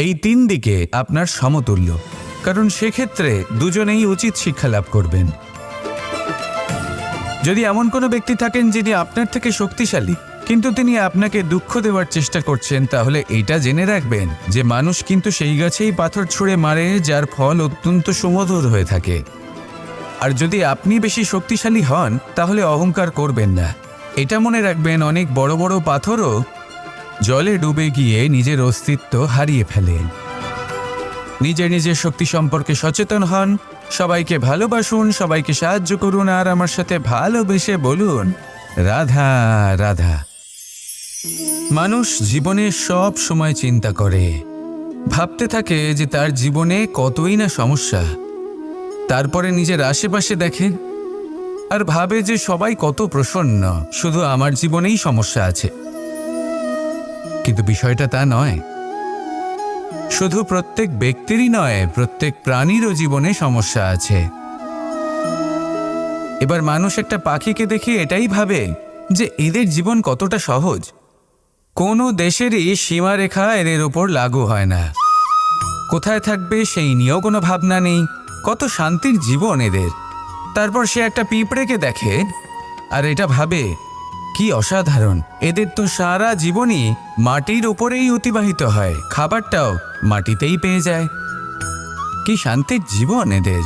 এই 3 দিকে আপনার সমতুল্য, কারণ সেক্ষেত্রে দুজনেই উচিত শিক্ষা লাভ করবেন। যদি এমন কোনো ব্যক্তি থাকেন যিনি আপনার থেকে শক্তিশালী কিন্তু তিনি আপনাকে দুঃখ দেওয়ার চেষ্টা করছেন, তাহলে এটা জেনে রাখবেন যে মানুষ কিন্তু সেই গাছেই পাথর ছুঁড়ে মারে যার ফল অত্যন্ত সুমধুর হয়ে থাকে। আর যদি আপনি বেশি শক্তিশালী হন তাহলে অহংকার করবেন না। এটা মনে রাখবেন, অনেক বড় বড় পাথরও জলে ডুবে গিয়ে নিজের অস্তিত্ব হারিয়ে ফেলেন। নিজের নিজের শক্তি সম্পর্কে সচেতন হন, সবাইকে ভালোবাসুন, সবাইকে সাহায্য করুন, আর আমার সাথে ভালোবেসে বলুন রাধা রাধা। মানুষ জীবনে সব সময় চিন্তা করে, ভাবতে থাকে যে তার জীবনে কতই না সমস্যা। তারপরে নিজের আশেপাশে দেখে আর ভাবে যে সবাই কত প্রসন্ন, শুধু আমার জীবনেই সমস্যা আছে। কিন্তু বিষয়টা তা নয়। শুধু প্রত্যেক ব্যক্তিরই নয়, প্রত্যেক প্রাণীরও জীবনে সমস্যা আছে। এবার মানুষ একটা পাখিকে দেখে এটাই ভাবে যে এদের জীবন কতটা সহজ। কোনো দেশেরই সীমারেখা এদের ওপর লাগু হয় না। কোথায় থাকবে সেই নিয়েও কোনো ভাবনা নেই, কত শান্তির জীবন এদের। তারপর সে একটা পিঁপড়েকে দেখে আর এটা ভাবে কি অসাধারণ, এদের তো সারা জীবনই মাটির ওপরেই অতিবাহিত হয়, খাবারটাও মাটিতেই পেয়ে যায়। কি শান্তির জীবন এদের।